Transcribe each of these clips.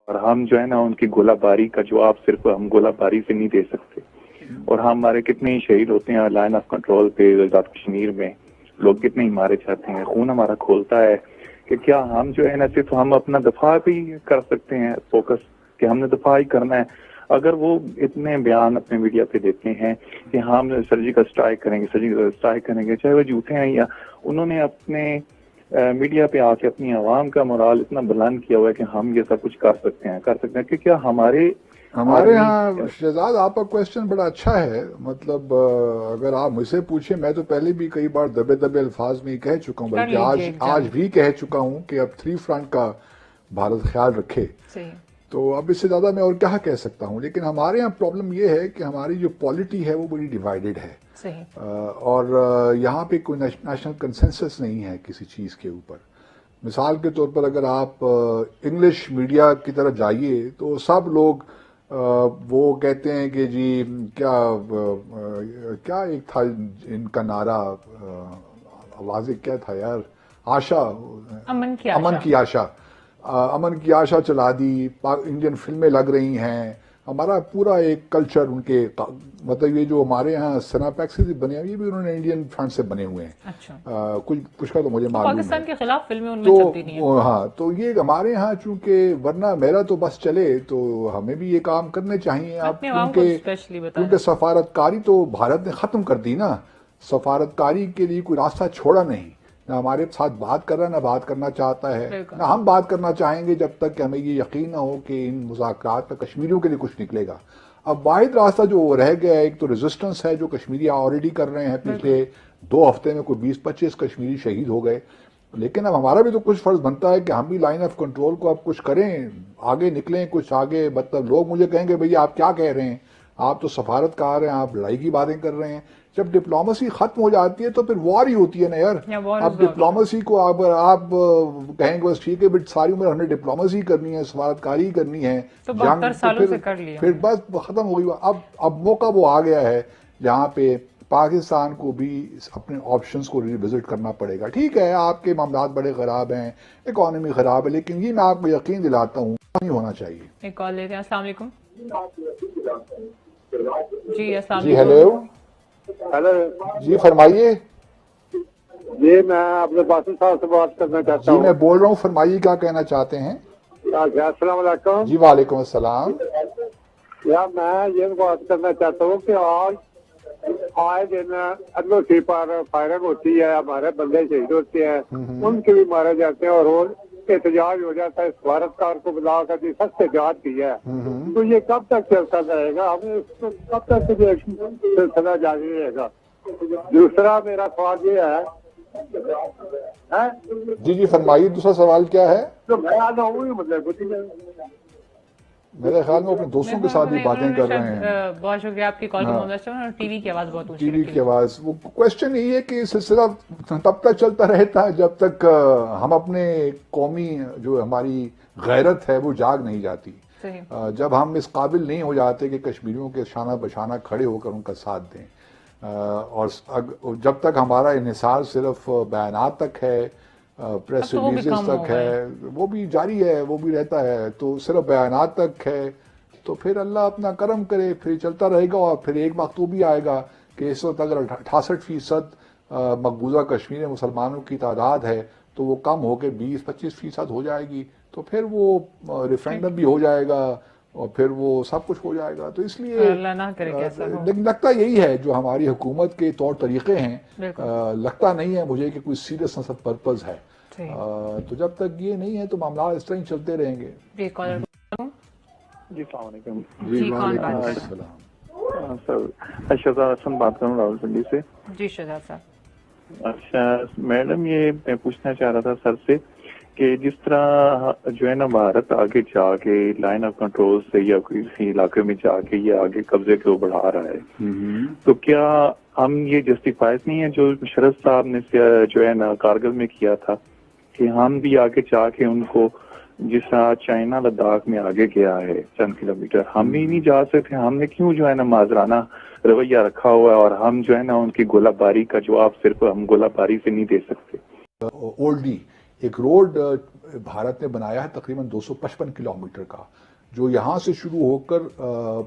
और हम जो है ना उनकी गोलाबारी का जवाब सिर्फ हम गोलाबारी से नहीं दे सकते। और हमारे कितने ही शहीद होते हैं लाइन ऑफ कंट्रोल पे, आजाद कश्मीर में लोग कितने ही मारे जाते हैं, खून हमारा खोलता है कि क्या हम जो है ना सिर्फ हम अपना दफा भी कर सकते हैं, फोकस कि हमने दफा ही करना है। अगर वो इतने बयान अपने मीडिया पे देते हैं कि हम सर्जिकल स्ट्राइक करेंगे, चाहे वो झूठे हैं या उन्होंने अपने मीडिया पे आके अपनी आवाम का मोराल इतना बुलंद किया हुआ है कि हम ये सब कुछ कर सकते हैं कि क्या हमारे यहाँ शहजाद आपका क्वेश्चन बड़ा अच्छा है। मतलब अगर आप मुझसे पूछे, मैं तो पहले भी कई बार दबे दबे अल्फाज में ही कह चुका हूँ, बल्कि आज भी कह चुका हूँ कि अब 3 फ्रंट का भारत ख्याल रखे। तो अब इससे ज्यादा मैं और क्या कह सकता हूँ। लेकिन हमारे यहाँ प्रॉब्लम ये है कि हमारी जो पॉलिटी है वो बड़ी डिवाइडेड है। और यहाँ पे कोई नेशनल कंसेंसस नहीं है किसी चीज के ऊपर। मिसाल के तौर पर अगर आप इंग्लिश मीडिया की तरफ जाइए तो सब लोग वो कहते हैं कि जी क्या एक था इनका नारा, आवाज़ें क्या था यार, आशा, अमन की आशा चला दी। इंडियन फिल्में लग रही हैं। हमारा पूरा एक कल्चर उनके, मतलब ये जो हमारे यहाँ सिनेपैक्स बने हैं ये भी उन्होंने इंडियन फ्रंट से बने हुए हैं। अच्छा। कुछ का तो मुझे मालूम है। पाकिस्तान के खिलाफ फिल्में उनमें चलती नहीं है। हाँ, तो ये हमारे यहाँ चूंकि वरना मेरा तो बस चले तो हमें भी ये काम करने चाहिए। आप क्योंकि सफारतकारी तो भारत ने खत्म कर दी ना। सफारतकारी के लिए कोई रास्ता छोड़ा नहीं, ना हमारे साथ बात कर रहा है, ना बात करना चाहता है, ना हम बात करना चाहेंगे जब तक कि हमें ये यकीन ना हो कि इन मुज़ाकरात में कश्मीरियों के लिए कुछ निकलेगा। अब वाहिद रास्ता जो रह गया है, एक तो रेजिस्टेंस है जो कश्मीरी ऑलरेडी कर रहे हैं। पिछले 2 हफ्ते में कोई 20-25 कश्मीरी शहीद हो गए। लेकिन अब हमारा भी तो कुछ फर्ज बनता है कि हम भी लाइन ऑफ कंट्रोल को अब कुछ करें, आगे निकलें कुछ आगे। मतलब लोग मुझे कहेंगे भैया आप क्या कह रहे हैं, आप तो सफारतकार हैं, आप लड़ाई की बातें कर रहे हैं। जब डिप्लोमेसी खत्म हो जाती है तो फिर वॉर ही होती है ना यार। अब डिप्लोमेसी को आप कहेंगे बस ठीक है बट सारी उम्र हमने डिप्लोमेसी करनी है, सफारतकारी करनी है, तो 72 सालों से कर लिया, फिर बस खत्म हो गई। अब मौका वो आ गया है जहाँ पे पाकिस्तान को भी अपने ऑप्शंस को रिविजिट करना पड़ेगा। ठीक है आपके मामलात बड़े खराब हैं, इकोनॉमी खराब है, लेकिन ये मैं आपको यकीन दिलाता हूँ नहीं होना चाहिए। एक कॉल लेते हैं। अस्सलाम वालेकुम जी। अस्सलाम जी हेलो जी फरमाइए। जी मैं अपने बासित साहब से बात करना चाहता हूँ। जी मैं बोल रहा हूँ, फरमाइए क्या कहना चाहते हैं। अस्सलाम वालेकुम। जी वालेकुम अस्सलाम। यार मैं ये बात करना चाहता हूँ कि आज आए दिन एलओसी पर फायरिंग होती है, हमारे बंदे शहीद होते हैं, उनके भी मारे जाते हैं और रोज एहतजाज हो जाता है। सफारतकार को बुलाकर सख्त एहतजाज किया है, तो ये कब तक चलता रहेगा? हमें कब तक सिलसिला जारी रहेगा? दूसरा मेरा सवाल ये है जी फरमाइए, दूसरा सवाल क्या है? तो मैं आ जाऊंगी मतलब मेरे ख्याल में अपने दोस्तों के साथ भी बातें कर रहे हैं। बहुत शुक्रिया आपकी कॉल की मुद्दा। टीवी की आवाज बहुत ऊंची, टीवी की आवाज। वो क्वेश्चन यही है कि सिलसिला तब तक चलता रहता है जब तक हम अपने कौमी जो हमारी गैरत है वो जाग नहीं जाती। जब हम इस काबिल नहीं हो जाते कि कश्मीरियों के शाना बशाना खड़े होकर उनका साथ दें, और जब तक हमारा इन्हिसार सिर्फ बयानात तक है, प्रेस रिलीजेस तक है, वो भी जारी है, वो भी रहता है, तो सिर्फ बयानात तक है, तो फिर अल्लाह अपना करम करे, फिर चलता रहेगा। और फिर एक वक्त वो भी आएगा कि इस वक्त अगर 68% मकबूजा कश्मीर में मुसलमानों की तादाद है तो वो कम होकर 20-25% हो जाएगी, तो फिर वो रेफरेंडम भी हो जाएगा और फिर वो सब कुछ हो जाएगा। तो इसलिए लगता यही है जो हमारी हुकूमत के तौर तरीके हैं, लगता नहीं है मुझे कि कोई सीरियस पर्पज है। तो जब तक ये नहीं है तो मामला इस तरह ही चलते रहेंगे। जी सर शहजाद हसन बात कर रहा हूँ रावलपिंडी से। जी शहजाद साहब। अच्छा मैडम, ये मैं पूछना चाह रहा था सर से कि जिस तरह जो है ना भारत आगे जाके लाइन ऑफ कंट्रोल से या किसी इलाके में जाके ये आगे कब्जे को बढ़ा रहा है, तो क्या हम ये जस्टिफाइज नहीं है जो शरद साहब ने जो है ना कारगिल में किया था कि हम भी आगे जाके उनको, जिस तरह चाइना लद्दाख में आगे गया है चंद किलोमीटर, हम भी नहीं जा सकते? हमने क्यों जो है ना माजराना रवैया रखा हुआ है और हम जो है ना उनकी गोलाबारी का जवाब सिर्फ हम गोलाबारी से नहीं दे सकते? ओल्डी एक रोड भारत ने बनाया है तकरीबन 255 किलोमीटर का, जो यहाँ से शुरू होकर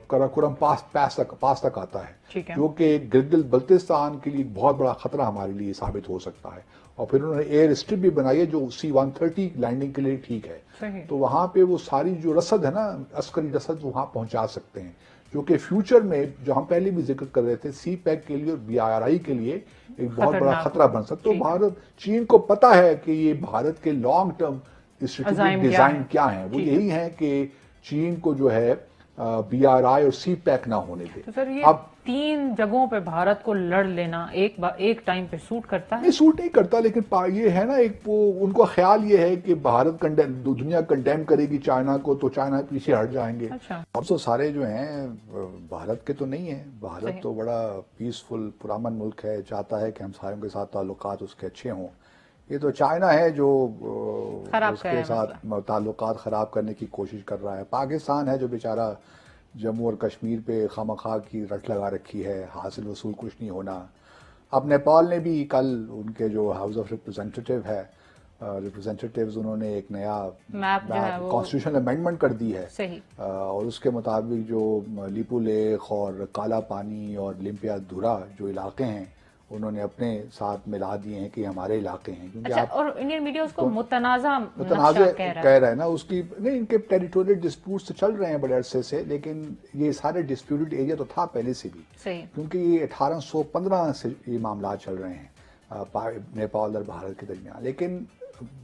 कराकोरम पास तक आता है, जो कि गिलगित बल्तिस्तान के लिए बहुत बड़ा खतरा हमारे लिए साबित हो सकता है। और फिर उन्होंने एयर स्ट्रिप भी बनाई है जो C-130 लैंडिंग के लिए ठीक है। तो वहाँ पे वो सारी जो रसद है ना, अस्करी रसद, वहाँ पहुँचा सकते हैं, जो कि फ्यूचर में, जो हम पहले भी जिक्र कर रहे थे, CPEC के लिए और BRI के लिए एक बहुत बड़ा खतरा बन सकता है। तो भारत, चीन को पता है कि ये भारत के लॉन्ग टर्म स्ट्रेटेजिक डिजाइन क्या है, वो यही है कि चीन को जो है BRI और CPEC ना होने दे। तो सर ये अब 3 जगहों पे भारत को लड़ लेना एक टाइम पे सूट करता है? नहीं, सूट नहीं करता, लेकिन ये है ना, एक वो उनको ख्याल ये है कि भारत दुनिया कंडेम करेगी चाइना को, तो चाइना पीछे हट जाएंगे। अच्छा। और तो सारे जो हैं भारत के तो नहीं है। भारत तो बड़ा पीसफुल पुरअमन मुल्क है, चाहता है कि हमसायों के साथ ताल्लुकात उसके अच्छे हों। ये तो चाइना है जो उसके साथ ताल्लुकात ख़राब करने की कोशिश कर रहा है। पाकिस्तान है जो बेचारा जम्मू और कश्मीर पे खामखा की रट लगा रखी है, हासिल वसूल कुछ नहीं होना। अब नेपाल ने भी कल, उनके जो हाउस ऑफ रिप्रेजेंटेटिव्स, उन्होंने एक नया कॉन्स्टिट्यूशनल अमेंडमेंट कर दी है। सही। और उसके मुताबिक जो लिपू लेक और काला पानी और लिम्पिया धुरा जो इलाके हैं, उन्होंने अपने साथ मिला दिए हैं कि हमारे इलाके हैं। क्योंकि अच्छा, और इंडियन मीडिया उसको मुतनाज़ा कह रहा है ना, उसकी नहीं, इनके टेरिटोरियल डिस्प्यूट्स तो चल रहे हैं बड़े अरसे से, लेकिन ये सारे डिस्प्यूटेड एरिया तो था पहले से भी। सही। क्योंकि ये 1815 से ये मामला चल रहे हैं नेपाल और भारत के दरमियान। लेकिन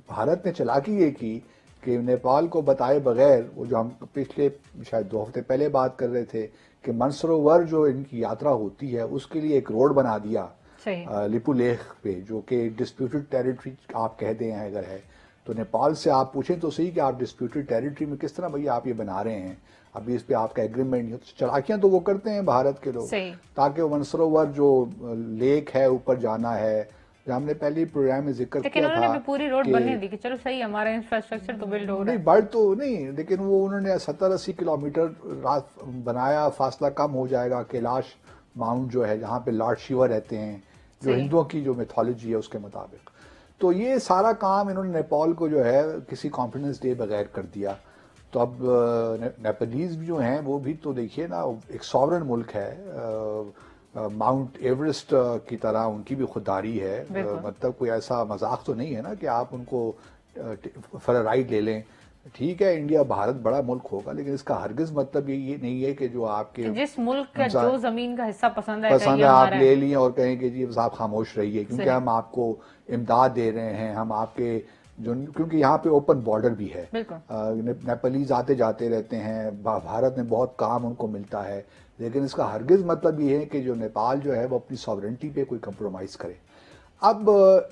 भारत ने चालाकी ये की कि नेपाल को बताए बगैर, वो जो हम पिछले शायद 2 हफ्ते पहले बात कर रहे थे कि मानसरोवर जो इनकी यात्रा होती है, उसके लिए एक रोड बना दिया लिपू लेक पे, जो कि डिस्प्यूटेड टेरिटरी आप कह दें अगर है। तो नेपाल से आप पूछें तो सही कि आप डिस्प्यूटेड टेरिटरी में किस तरह भैया आप ये बना रहे हैं, अभी इस पे आपका एग्रीमेंट नहीं हो। तो चालाकियां तो वो करते हैं भारत के लोग, ताकि मानसरोवर जो लेक है ऊपर जाना है, जो हमने पहले प्रोग्राम में जिक्र किया था, पूरी रोड बनने दी कि चलो सही, हमारा इंफ्रास्ट्रक्चर तो बिल्ड हो रहा है। नहीं, बढ़ तो नहीं, लेकिन वो उन्होंने 70-80 किलोमीटर बनाया, फासला कम हो जाएगा। कैलाश माउंट जो है, जहाँ पे लॉर्ड शिवा रहते हैं, जो हिंदुओं की जो मिथोलॉजी है उसके मुताबिक। तो ये सारा काम इन्होंने नेपाल को जो है किसी कॉन्फिडेंस दे बगैर कर दिया। तो अब नेपालीज जो हैं वो भी तो देखिए ना, एक सॉवरन मुल्क है, माउंट एवरेस्ट की तरह उनकी भी खुददारी है। मतलब कोई ऐसा मजाक तो नहीं है ना कि आप उनको फॉर राइड ले लें। ठीक है, इंडिया भारत बड़ा मुल्क होगा, लेकिन इसका हरगिज मतलब ये नहीं है कि जो आपके जिस मुल्क का जो जमीन का हिस्सा पसंद है आप ले लिए और कहें कि जी साहब खामोश रहिए, क्योंकि हम आपको इमदाद दे रहे हैं, हम आपके जो, क्योंकि यहाँ पे ओपन बॉर्डर भी है, नेपालीज आते जाते रहते हैं, भारत में बहुत काम उनको मिलता है। लेकिन इसका हरगिज मतलब ये है कि जो नेपाल जो है वो अपनी सॉवरेंटी पे कोई कंप्रोमाइज़ करे। अब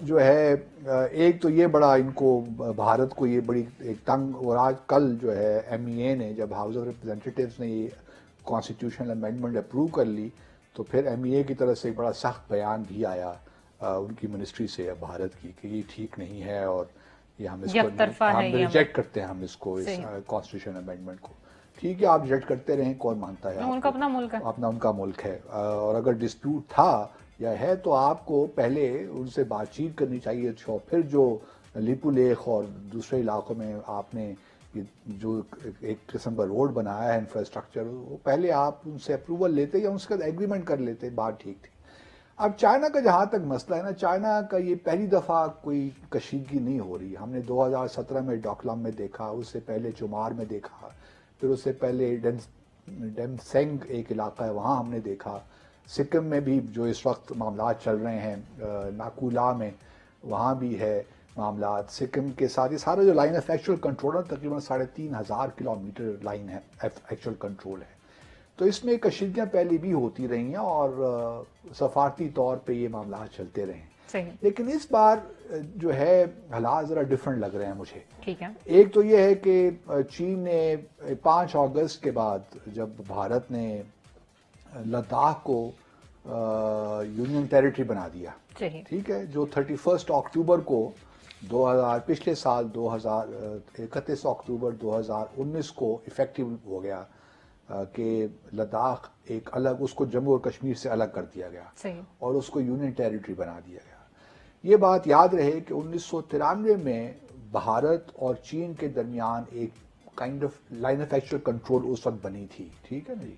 जो है एक तो ये बड़ा इनको, भारत को ये बड़ी एक तंग, और आज कल जो है MEA ने, जब हाउस ऑफ रिप्रेजेंटेटिव्स ने ये कॉन्स्टिट्यूशनल अमेंडमेंट अप्रूव कर ली, तो फिर MEA की तरफ से एक बड़ा सख्त बयान भी आया उनकी मिनिस्ट्री से भारत की कि ये ठीक नहीं है और ये हम इसको हम रिजेक्ट करते हैं, हम इसको इस कॉन्स्टिट्यूशन अमेंडमेंट को। ठीक है, आप रिजेक्ट करते रहें, कौन मानता है, उनका अपना मुल्क है, अपना उनका मुल्क है। और अगर डिस्प्यूट था या है तो आपको पहले उनसे बातचीत करनी चाहिए। फिर जो लिपू लेक और दूसरे इलाकों में आपने जो एक किस्म का रोड बनाया है, इंफ्रास्ट्रक्चर, वो पहले आप उनसे अप्रूवल लेते या उसका एग्रीमेंट कर लेते, बात ठीक थी। अब चाइना का जहाँ तक मसला है ना, चाइना का ये पहली दफ़ा कोई कशीदगी नहीं हो रही। हमने 2017 में डोकलाम में देखा, उससे पहले चुमार में देखा, फिर उससे पहले डेमसेंग एक इलाका है वहाँ हमने देखा, सिक्किम में भी जो इस वक्त मामला चल रहे हैं, नाकुला में वहाँ भी है मामला। सिक्किम के साथ ये सारा जो लाइन ऑफ एक्चुअल कंट्रोल है, तकरीबन 3500 किलोमीटर लाइन है एक्चुअल कंट्रोल है। तो इसमें कशीदगियाँ पहले भी होती रही हैं और सफारती तौर पे ये मामला चलते रहे। लेकिन इस बार जो है हालात ज़रा डिफरेंट लग रहे हैं मुझे। ठीक है, एक तो ये है कि चीन ने 5 अगस्त के बाद, जब भारत ने लद्दाख को यूनियन टेरिटरी बना दिया, ठीक है, जो 31 अक्टूबर को 2000 पिछले साल 31 अक्टूबर 2019 को इफेक्टिव हो गया कि लद्दाख एक अलग, उसको जम्मू और कश्मीर से अलग कर दिया गया और उसको यूनियन टेरिटरी बना दिया गया। ये बात याद रहे कि 1993 में भारत और चीन के दरमियान एक kind of line of actual control उस वक्त बनी थी, ठीक है ना जी,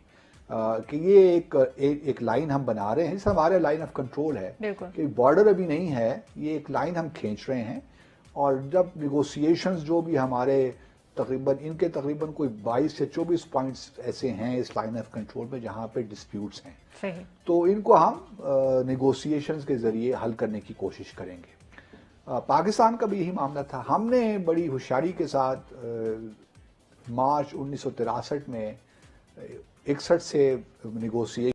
कि ये एक लाइन हम बना रहे हैं, जिससे हमारे लाइन ऑफ कंट्रोल है कि बॉर्डर अभी नहीं है, ये एक लाइन हम खींच रहे हैं। और जब निगोशिएशंस जो भी हमारे तकरीबन कोई 22 से 24 पॉइंट्स ऐसे हैं इस लाइन ऑफ कंट्रोल में जहाँ पे डिस्प्यूट्स हैं, सही। तो इनको हम निगोशिएशंस के जरिए हल करने की कोशिश करेंगे। पाकिस्तान का भी यही मामला था। हमने बड़ी होशियारी के साथ मार्च 1963 में 61 से निगोशिएट